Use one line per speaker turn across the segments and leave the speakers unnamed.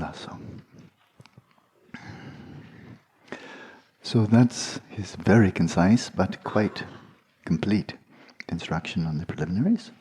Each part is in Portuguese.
Lasso. So that's his very concise but quite complete instruction on the preliminaries.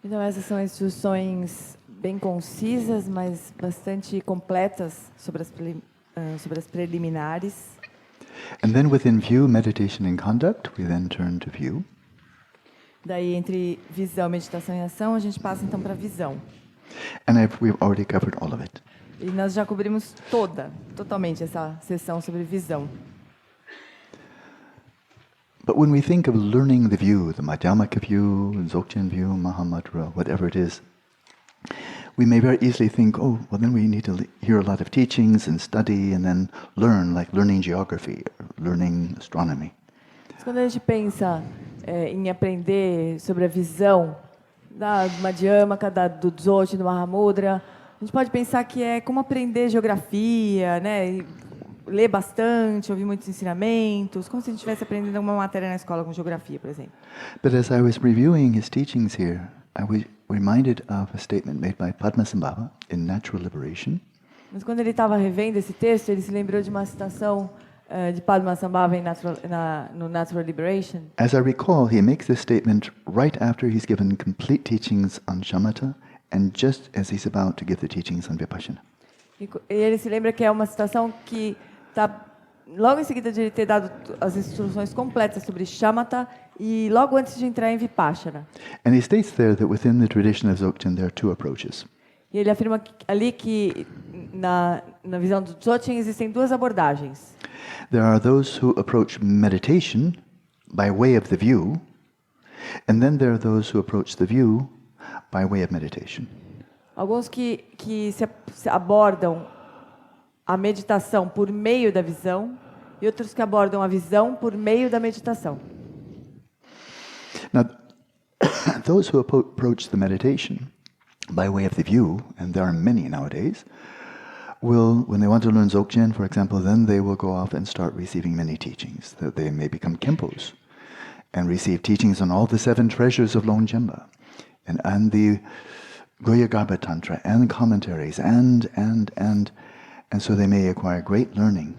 Então essas são instruções bem concisas, mas bastante completas sobre as preliminares.
And then within view, meditation and conduct, we then turn to view.
Daí entre visão, meditação e ação, a gente passa então para visão.
And we've already covered all of it.
E nós já cobrimos totalmente essa sessão sobre visão.
But when we think of learning the view, the Madhyamaka view, Dzogchen view, Mahamudra, whatever it is, we may very easily think, oh, well then we need to hear a lot of teachings and study and then learn, like learning geography or learning astronomy.
Quando a gente pensa em aprender sobre a visão da Madhyamaka, do Dzogchen, do Mahamudra, a gente pode pensar que é como aprender geografia, né? Ler bastante, ouvir muitos ensinamentos, como se a gente estivesse aprendendo alguma matéria na escola com geografia, por exemplo.
But as I was reviewing his teachings here, I was reminded of a statement made by Padmasambhava in Natural Liberation.
Mas quando ele estava revendo esse texto, ele se lembrou de uma citação de Padmasambhava no Natural Liberation.
As I recall, he makes this statement right after he's given complete teachings on shamatha and just as he's about to give the teachings on vipassana.
E ele se lembra que é uma citação que está logo em seguida de ele ter dado as instruções completas sobre shamatha e logo antes de entrar em vipassana.
And he states there that within the tradition of Dzogchen there are two approaches.
E ele afirma ali que na visão do Dzogchen existem duas abordagens.
There are those who approach meditation by way of the view, and then there are those who approach the view by way of meditation.
Alguns que se abordam a meditação por meio da visão e outros que abordam a visão por meio da meditação.
Now, those who approach the meditation by way of the view, and there are many nowadays, will, when they want to learn Dzogchen, for example, then they will go off and start receiving many teachings. That they may become Khenpos and receive teachings on all the 7 treasures of Longjenpa and the Goya-Garbha Tantra and commentaries and so they may acquire great learning,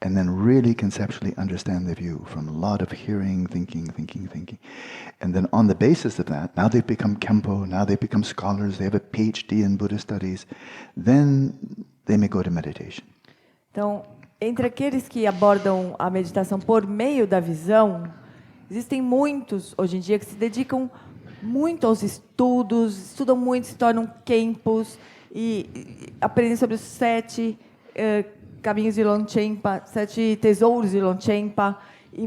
and then really conceptually understand the view from a lot of hearing, thinking. And then on the basis of that, now they've become Khenpo, now they've become scholars, they have a PhD in Buddhist studies, then they may go to meditation.
Então, entre aqueles que abordam a meditação por meio da visão, existem muitos hoje em dia que se dedicam muito aos estudos, estudam muito, se tornam Khenpos e aprendem sobre os 7 caminhos de Longchenpa, 7 tesouros de Longchenpa, e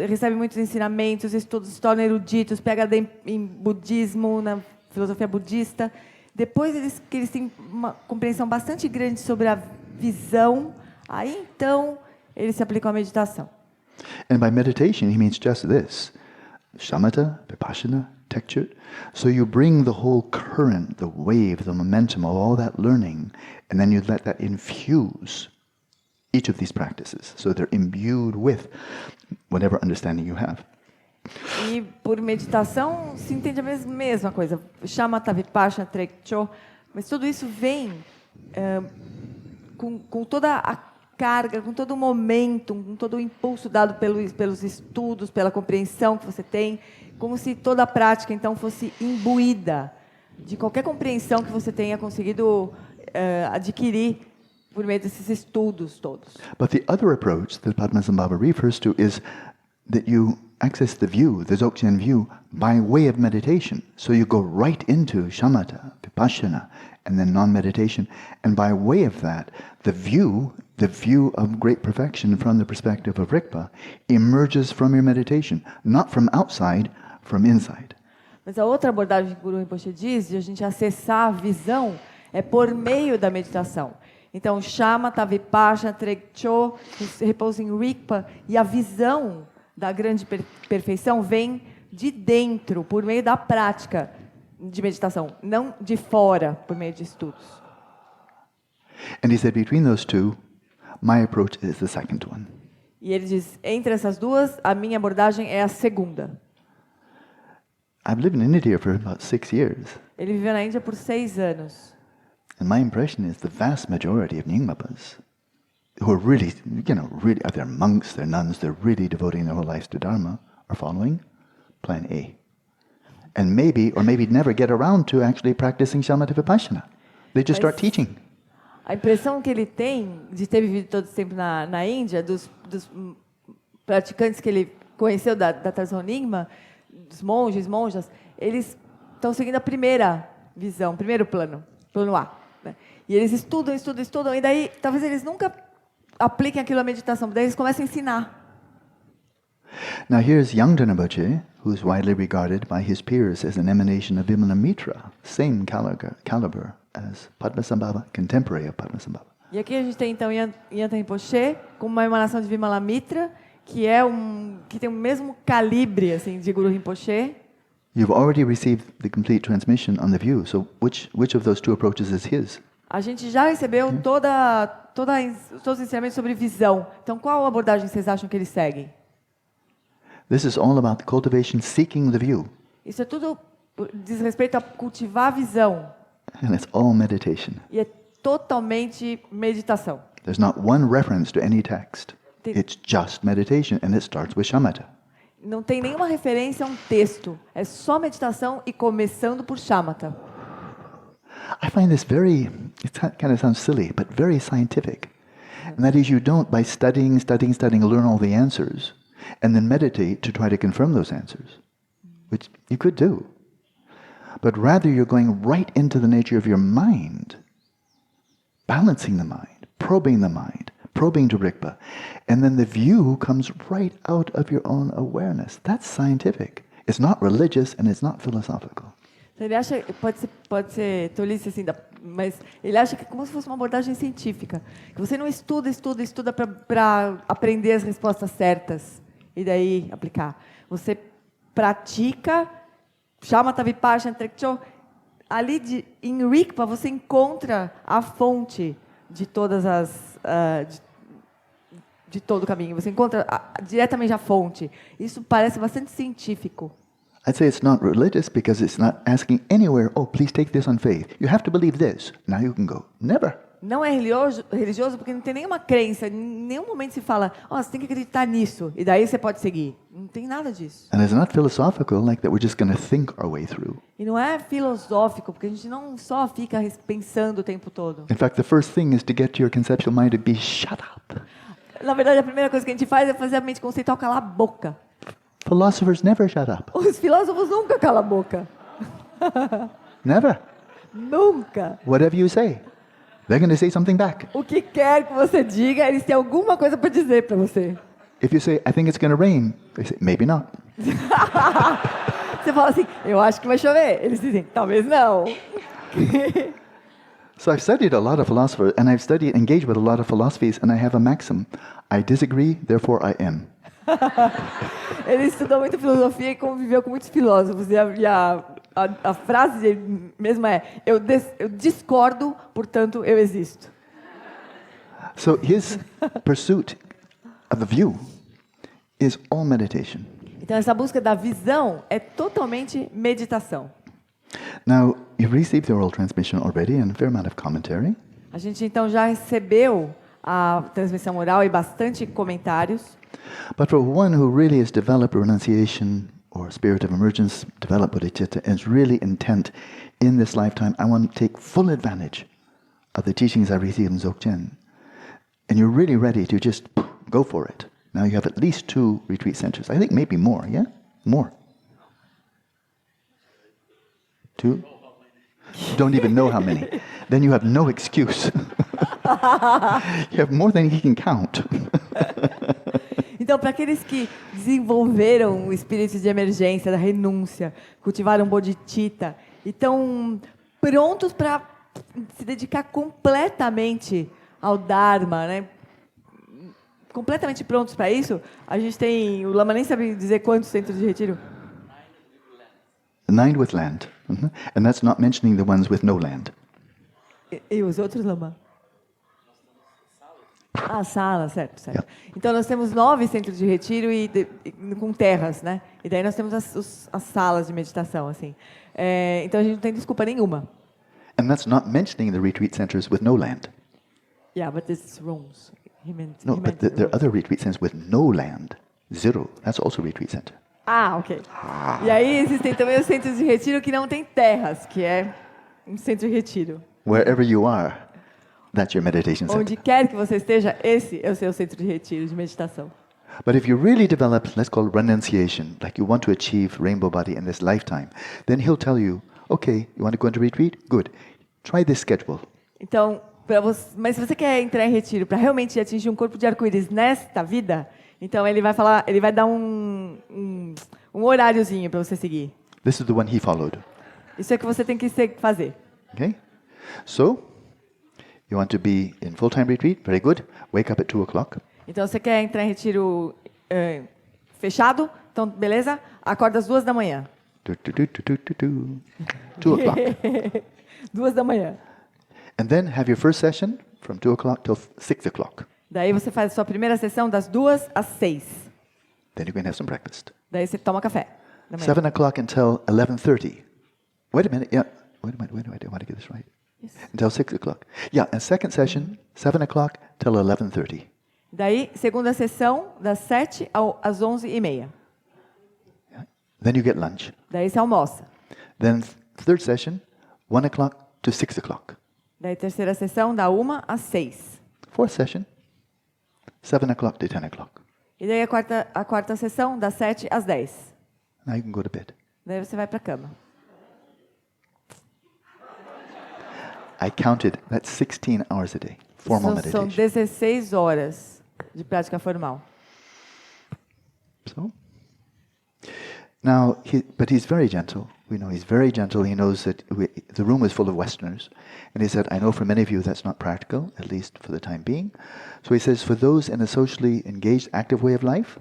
recebem muitos ensinamentos, estudos, se tornam eruditos, PhD em budismo, na filosofia budista. Depois que eles têm uma compreensão bastante grande sobre a visão, aí então eles se aplicam à meditação.
And by meditation he means just this: shamatha, vipassana, texture. So you bring the whole current, the wave, the momentum of all that learning, and then you let that infuse each of these practices, so they're imbued with whatever understanding you have.
E por meditação se entende a mesma coisa, shamatha, vipassana, trekcho, mas tudo isso vem com toda a carga, com todo o momento, com todo o impulso dado pelos estudos, pela compreensão que você tem, como se toda a prática então fosse imbuída de qualquer compreensão que você tenha conseguido adquirir por meio desses estudos todos.
But the other approach that Padmasambhava refers to is that you access the view, the Dzogchen view, by way of meditation. So you go right into shamatha, vipassana, and then non-meditation. And by way of that, the view of great perfection from the perspective of Rigpa, emerges from your meditation, not from outside, from inside.
Mas a outra abordagem que o Guru Rinpoche diz de a gente acessar a visão é por meio da meditação. Então, shamatha, vipassana, trekcho, repouso em Rigpa, e a visão da grande perfeição vem de dentro, por meio da prática de meditação, não de fora, por meio de estudos.
And he said, between those two, my approach is the second one.
E ele diz, entre essas duas, a minha abordagem é a segunda.
I've lived in India for about 6 years.
Ele viveu na Índia por 6 anos.
And my impression is the vast majority of Nyingmapas, who are really, they're monks, they're nuns, they're really devoting their whole lives to Dharma, are following plan A. And maybe, or maybe never get around to actually practicing Shamatha Vipassana. They just start teaching.
A impressão que ele tem de ter vivido todo esse tempo na Índia, dos praticantes que ele conheceu da tradição Nyingma, dos monges, monjas, eles estão seguindo a primeira visão, primeiro plano A. Né? E eles estudam, e daí talvez eles nunca apliquem aquilo à meditação, daí eles começam a ensinar.
Now here's Yangthang Rinpoche, who's widely regarded by his peers as an emanation of Vimalamitra, same caliber as Padmasambhava, contemporary of Padmasambhava.
E aqui a gente tem então Yangthang Rinpoche como uma emanação de Vimalamitra, que tem o mesmo calibre assim de Guru Rinpoche.
You've already received the complete transmission on the view, so which of those two approaches is his?
A gente já recebeu todos os ensinamentos sobre visão. Então, qual abordagem vocês acham que eles seguem?
This is all about the cultivation seeking the view.
Isso é tudo diz respeito a cultivar a visão.
And it's all meditation.
E é totalmente meditação.
There's not one reference to any text. It's just meditation, and it starts with shamatha.
Não tem nenhuma referência a um texto. É só meditação e começando por shamatha.
I find this it kind of sounds silly, but very scientific. And that is, you don't, by studying, learn all the answers, and then meditate to try to confirm those answers, which you could do. But rather, you're going right into the nature of your mind, balancing the mind, probing to Rikpa, and then the view comes right out of your own awareness. That's scientific. It's not religious and it's not philosophical.
Ele acha, pode ser tolice assim, mas ele acha que é como se fosse uma abordagem científica. Que você não estuda para aprender as respostas certas e daí aplicar. Você pratica, Shamatha Vipassana, Trekcho, ali em Rikpa você encontra a fonte de todas de todo o caminho. Você encontra diretamente a fonte. Isso parece bastante científico.
I'd say it's not religious because it's not asking anywhere, oh, please take this on faith. You have to believe this. Now you can go. Never.
Não é religioso porque não tem nenhuma crença. Em nenhum momento se fala, você tem que acreditar nisso. E daí você pode seguir. Não tem nada disso.
And it's not philosophical like that we're just going to think our way through.
E não é filosófico porque a gente não só fica pensando o tempo todo.
In fact, the first thing is to get your conceptual mind to be shut up.
Na verdade, a primeira coisa que a gente faz é fazer a mente conceitual calar a boca.
Philosophers never shut up.
Os filósofos nunca calam a boca.
Never.
Nunca.
Whatever you say, they're going to say something back.
O que quer que você diga, eles têm alguma coisa para dizer para você.
If you say, I think it's going to rain, they say, maybe not.
Você fala assim, eu acho que vai chover. Eles dizem, talvez não.
So I've studied a lot of philosophers, and I've engaged with a lot of philosophies, and I have a maxim: I disagree, therefore I am.
Ele estudou muito filosofia e conviveu com muitos filósofos. E a frase dele mesmo é: eu discordo, portanto eu existo.
So his pursuit of the view is all meditation.
Então essa busca da visão é totalmente meditação.
Now, you've received the oral transmission already and a fair amount of commentary.
A gente então já recebeu a transmissão oral e bastante comentários.
But for one who really has developed renunciation or spirit of emergence, developed bodhicitta, and is really intent in this lifetime, I want to take full advantage of the teachings I received in Dzogchen. And you're really ready to just go for it. Now you have at least 2 retreat centers. I think maybe more, yeah? More. 2? You don't even know how many. Then you have no excuse. You have more than he can count.
Então, para aqueles que desenvolveram o espírito de emergência, da renúncia, cultivaram bodhicitta, e estão prontos para se dedicar completamente ao Dharma, né? Completamente prontos para isso, a gente tem, o Lama nem sabe dizer quantos centros de retiro?
9 with land. And that's not mentioning the ones with no land.
E os outros, Lama? Sala, certo.
Yeah.
Então, nós temos 9 centros de retiro com terras, né? E daí nós temos as salas de meditação, assim. Então, a gente não tem desculpa nenhuma.
And that's not mentioning the retreat centers with no land.
Yeah, but this is rooms.
No, but there are other retreat centers with no land. 0. That's also a retreat center.
Ah, ok. E aí existem também os centros de retiro que não têm terras, que é um centro de retiro.
Wherever you are, that's your meditation center.
Onde quer que você esteja, esse é o seu centro de retiro, de meditação.
But if you really develop, let's call it renunciation, like you want to achieve rainbow body in this lifetime, then he'll tell you, okay, you want to go into retreat? Good. Try this schedule.
Então, mas se você quer entrar em retiro para realmente atingir um corpo de arco-íris nesta vida, então ele vai falar, ele vai dar um horáriozinho para você seguir.
This is the one he followed.
Isso é que você tem que fazer.
Okay? So, you want to be in full-time retreat? Very good. Wake up at 2 o'clock.
Então, você quer entrar em retiro fechado? Então, beleza? Acorda às 2 da manhã.
2 o'clock.
2 da manhã.
And then have your first session from 2 o'clock till 6 o'clock.
Daí você faz a sua primeira sessão das 2 às 6.
Then you can have some breakfast.
Daí você toma café.
7 o'clock until 11:30. Wait a minute. Yeah. Wait a minute. I want to get this right.
Yes.
Until 6 o'clock. Yeah, and second session, 7 o'clock till 11:30.
Daí, segunda sessão, das 7 às 11h30.
Yeah. Then you get lunch.
Daí você almoça.
Then third session, 1 o'clock to 6 o'clock.
Daí, terceira sessão, da 1 às 6.
Fourth session, 7 o'clock to 10 o'clock.
E daí, a quarta sessão, das 7 às 10.
Now you can go to bed.
Daí você vai para a cama.
I counted, that's 16 hours a day, formal
São
meditation.
16 horas de prática formal.
So, now, but he's very gentle. We know he's very gentle. He knows that the room is full of Westerners. And he said, I know for many of you that's not practical, at least for the time being. So he says, for those in a socially engaged, active way of life,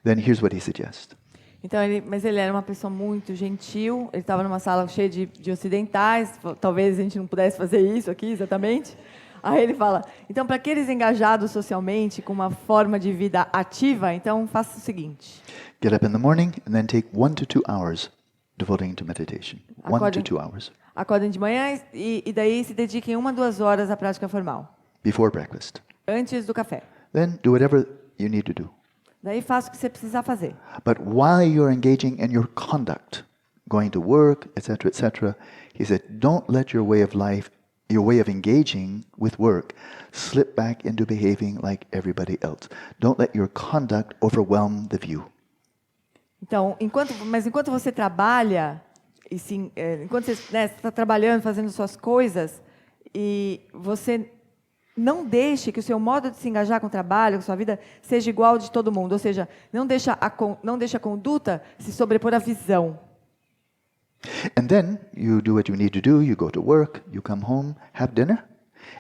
then here's what he suggests.
Então, mas ele era uma pessoa muito gentil. Ele estava numa sala cheia de ocidentais. Talvez a gente não pudesse fazer isso aqui, exatamente. Aí ele fala, então, para aqueles engajados socialmente, com uma forma de vida ativa, então, faça o seguinte.
Get up in the morning and then take 1 to 2 hours devoting to meditation. 1 to 2 hours.
Acordem de manhã e daí se dediquem 1 a 2 horas à prática formal.
Before breakfast.
Antes do café.
Then do whatever you need to do.
Daí faça o que você precisar fazer.
But while you're engaging in your conduct, going to work, etc., he said, don't let your way of life, your way of engaging with work, slip back into behaving like everybody else. Don't let your conduct overwhelm the view.
Então, enquanto você trabalha, enquanto você está trabalhando, fazendo suas coisas, e você não deixe que o seu modo de se engajar com o trabalho, com a sua vida, seja igual ao de todo mundo. Ou seja, não deixa a conduta se sobrepor à visão.
And then you do what you need to do. You go to work, you come home, have dinner.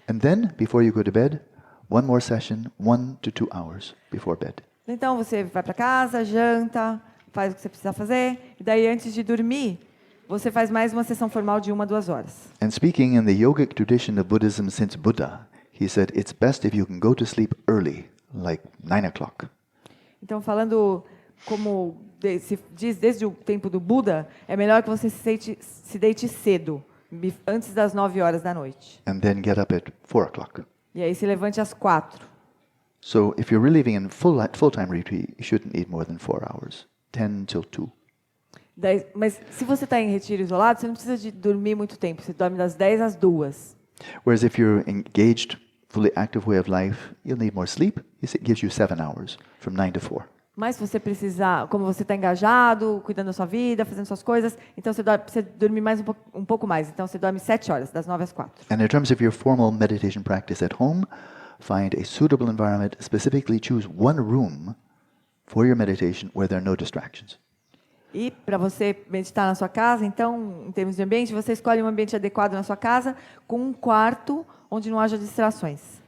And then, before you go to bed, one more session, 1 to 2 hours before bed.
Então, você vai para casa, janta, faz o que você precisa fazer. E daí, antes de dormir, você faz mais uma sessão formal de 1 a 2 horas.
And speaking in the yogic tradition of Buddhism since Buddha, he said it's best if you can go to sleep early, like 9 o'clock.
Então, falando como se diz desde o tempo do Buda, é melhor que você se deite cedo, antes das 9 horas da noite.
And then get up at 4 o'clock.
E aí se levante às 4.
So if you're really living in full-time retreat, you shouldn't need more than 4 hours, 10 till 2.
Mas se você está em retiro isolado, você não precisa de dormir muito tempo. Você dorme das 10 às 2.
Whereas if you're engaged, fully active way of life, you'll need more sleep. It gives you 7 hours, from 9 to 4.
Mas se você precisar, como você está engajado, cuidando da sua vida, fazendo suas coisas, então você precisa dormir mais um pouco mais. Então você dorme 7 horas, das 9 às 4.
And in terms of your formal meditation practice at home, find a suitable environment, specifically choose one room for your meditation where there are no distractions.
E para você meditar na sua casa, então, em termos de ambiente, você escolhe um ambiente adequado na sua casa, com um quarto onde não haja distrações.